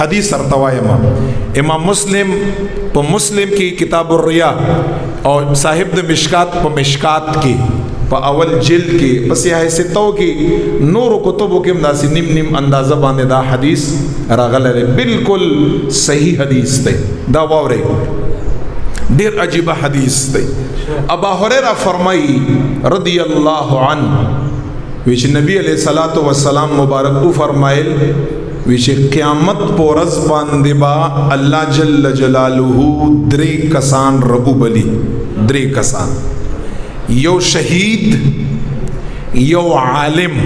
حدیث ارتوایما امام مسلم په مسلم کی کتاب الریا اور صاحب د مشکات په مشکات کی په اول جلد کی پس یہ ستو کی نور کتبو کې داسې نیم نیم اندازه باندې دا حدیث راغله بالکل صحیح حدیث دی دا واوري ډیر عجیب حدیث دی ابا هريره فرمای رضی الله عنه ویچ نبی علیہ الصلوۃ والسلام مبارک او فرمایل ویچ قیامت پورز باندې با الله جل جلاله درې کسان ربو بلی درې کسان یو شهید یو عالم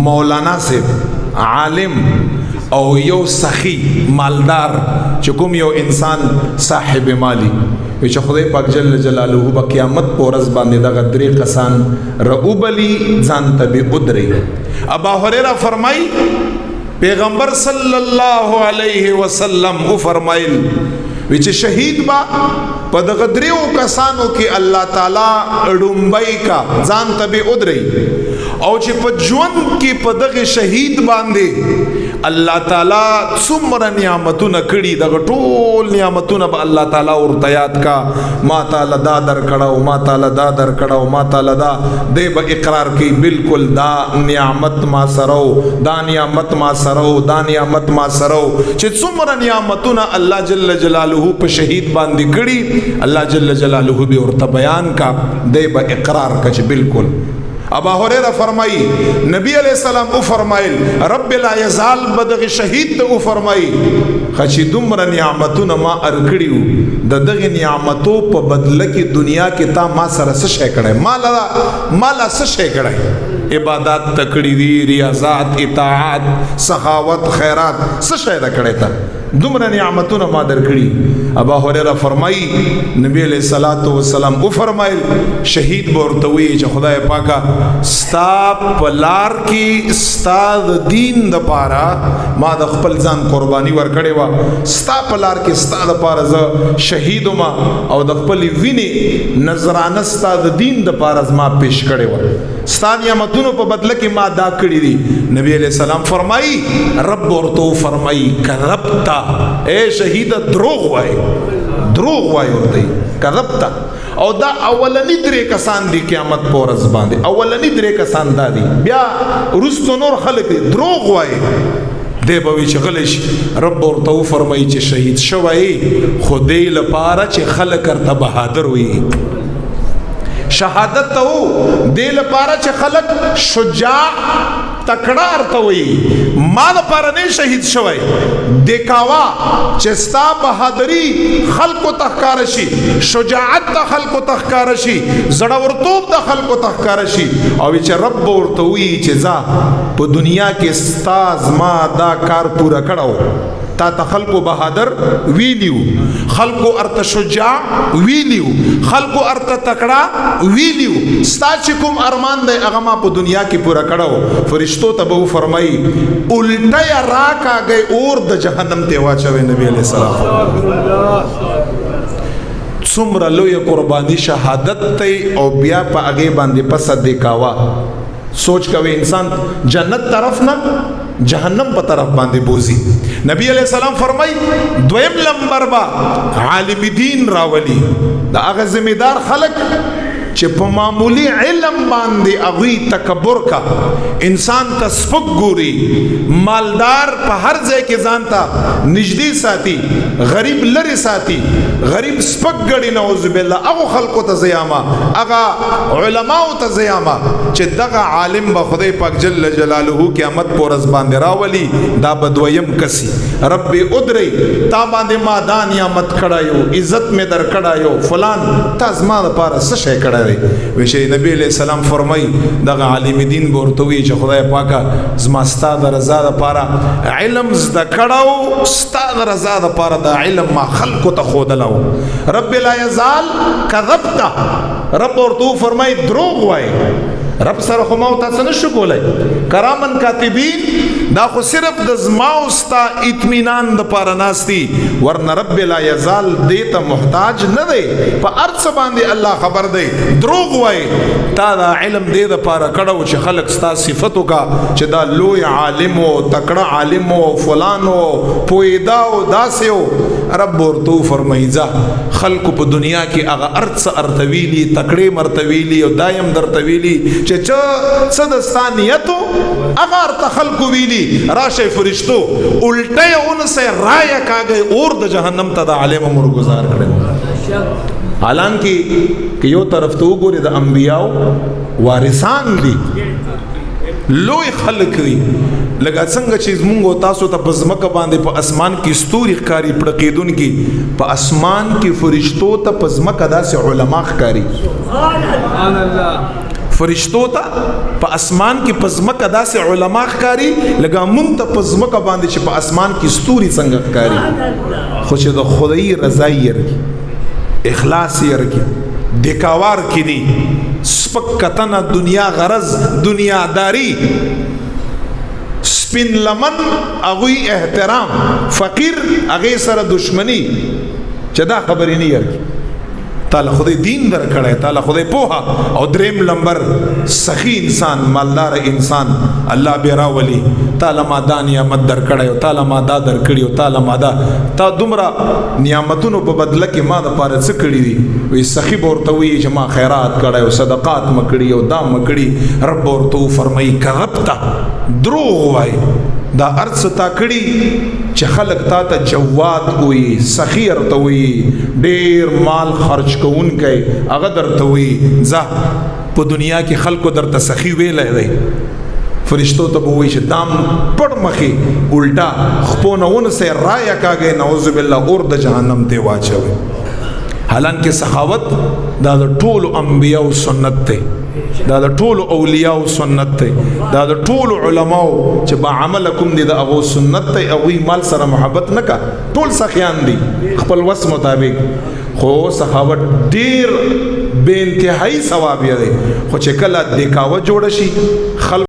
مولانا سے عالم او یو سخی مالدار چکم یو انسان صاحب مالی ویچ خدای پاک جل جلاله با قیامت پورز باندې دا درې کسان ربو بلی ځان تبی ادری ابا هريره فرمای پیغمبر صلی الله علیه وسلم او فرمایل ویچ شهید با پا دغه دریو کسانو کې الله تعالی ډومبای کا ځان تبی ادری او چې په ژوند کې په دغه شهید باندې الله تعالی څومره نعمتونه کړي دغه ټول نعمتونه به الله تعالی ورته یاد کا ما تعالی دا در کړو ما تعالی دا در کړو ما تعالی دا دی به اقرار کوي بالکل دا نعمت ما سره دا نعمت ما سره دا نعمت ما سره چې څومره نعمتونه الله جل جلاله په شهید باندې کړي الله جل جلاله به ورته بیان کا دی به اقرار کا چې بالکل ابا هريره فرمائی نبی علیہ السلام او فرمایل رب لا یزال بدغ شهید ته او فرمائی خچی دمر نعمتونه ما ارکړیو د دغه نعمتو په بدله کې دنیا کې تا ما سره څه شي کړای مالا څه شي کړای عبادت تکړی دی ریاضات اطاعت سخاوت خیرات څه شي دا کړی تا دمر نعمتونه ما درکړي ابا هريره فرمائی نبی علیہ الصلوۃ والسلام او فرمایل شهید ورتوي چې خدای پاکا ستا پلار کی ستا د دین د پاره ما د خپل ځان قرباني ورکړې وا ستا پلار کی ستا د پاره ز شهید ما او د خپل ویني نظرانه ستا د دین د پاره ما پیش کړې وا ستا نعمتونو په بدله کې ما دا کړې دي نبی علیہ السلام فرمایي رب ورته فرمایي کربتا اے شهید دروغ وای ورته کربتا او دا اولنی درې کسان دي قیامت پورز باندې اولنی درې کسان دا دي بیا رستو نور خلق دروغ وای دی به وی چې غلش رب ورته فرمایي چې شهید شوی خدای لپاره چې خلق ارته بهادر وي شهادت ته دی لپاره چې خلق شجاع تکړه ارته وي ما لپاره نه شهید شوی دیکاوا چې ستا بهادری خلقو تخکار شي شجاعت ته خلقو تخکار شي زړورتوب ته خلقو تخکار شي او چې رب ورته وي چې ځا په دنیا کې ستا زما دا کار پورا کړو تا ته خلقو بهادر ویلیو خلقو ارته شجاع ویلیو خلقو ارته تکړه ویلیو ستا چې کوم ارمان دی هغه ما په دنیا کې پورا کړو فرشتو ته به فرمایي الټه راکا گئی اور د جهنم ته واچوي نبی علیہ السلام څومره لوی قربانی شهادت ته او بیا په هغه باندې پس دیکاوا سوچ کوي انسان جنت طرف نه جہنم په طرف باندې بوزي نبی علیہ السلام فرمای دویم لمبر با عالم دین راولی دا هغه ذمہ خلق چې په معمولی علم باندې اغوی تکبر کا انسان ته سپک ګوري مالدار په هر ځای کې ځان ته نږدې ساتي غریب لري ساتي غریب سپک ګړي نعوذ بالله هغه خلقو ته زیاما هغه علماو ته زیاما چې دغه عالم به خدای پاک جل جلاله قیامت پورز باندې راولي دا بدویم کسي رب ادری تا باندې ما دا نعمت کړایو عزت می در کړایو فلان تاسو ما لپاره څه شي کړای وشي نبی علیہ السلام فرمای دغه عالم دین ورتوي چې خدای پاکا زما ستاد رضا لپاره علم زده کړهو ستاد رضا لپاره د علم ما خلق ته خودلو رب لا یزال کذبت رب ورته فرمای دروغ وای رب سره خو ما او تاسو نشو کولای. کرامن کاتبین دا خو صرف د زما او ستا اطمینان د پاره ناستی، ورنه رب لا یزال دیته محتاج نه دی. په ارڅ باندې الله خبر دی. دروغ وای تا دا علم دی د پاره کړو چې خلق ستا صفاتو کا چې دا لوی عالم او تکړه عالم او فلان او پویدا او داسیو. رب ورته فرمایزا خلق په دنیا کې هغه ارڅ ارتویلی تکړه مرتویلی او دایم درتویلی چې څه د ستانیتو هغه ارت خلق ویلی راشه فرشتو الټه اون سے رایا کاږي اور د جهنم ته د عالم امر گزار کړي. حالانکه کہ یو طرف ته وګوري د انبیاو وارثان دي، لوی خلق دي، لکه څنګه چې موږ تاسو ته په ځمکه باندې په اسمان کې ستوري ښکاري پړقېدونکي، په اسمان کې فرشتو ته په ځمکه داسې علما ښکاري. سبحان الله. فرشتو ته په اسمان کې په ځمکه داسې علما ښکاري لکه موږ ته په ځمکه باندې چې په اسمان کې ستوري څنګه ښکاري. خو چې د خدای رضا یې رکي، اخلاص یې رکي، دکاوار کې دي، سپک کتنه دنیا غرض دنیاداری، سپین لمن اغوی احترام، فقیر اغی سره دشمنی، چې دا خبرې نه یې رکي. تعالی خدای دین در کړی، تعالی خدای پوها. او دریم نمبر سخی انسان، مالدار انسان الله بیا راولي تعالی ما دا نعمت در کړی او تعالی ما دا در کړی او تعالی ما دا تا دومره نعمتونو په بدله کې ما د پاره څه کړي دي. وی سخی به ورته وایي چې ما خیرات کړی او صدقات م کړي او دا م کړي. رب ورته فرمایي کذبته، دروغ وایي، دا ارڅ تا کړي چې خلق تا ته جواد وي، سخی ورته وي، ډیر مال خرج کوونکی هغه درته وي. ځه په دنیا کې خلکو درته سخی ویلی دی، فرشتو ته به وایي چې دام پړ مخې الټا خپونه سه رایا کاږي، نعوذ بالله اور د جهنم ته واچوي. حالانکه سخاوت دا د ټولو انبیاء سنت ته، دا د ټولو اولیاء سنت ته، دا د ټولو علماء چې با عملکم دي د هغو سنت ته. هغوی مال سره محبت نه کا، ټول سخیان دي خپل وس مطابق. خو سخاوت ډیر بے انتهایی ثواب دی. خو چې کله دکاوه جوړ شي خلق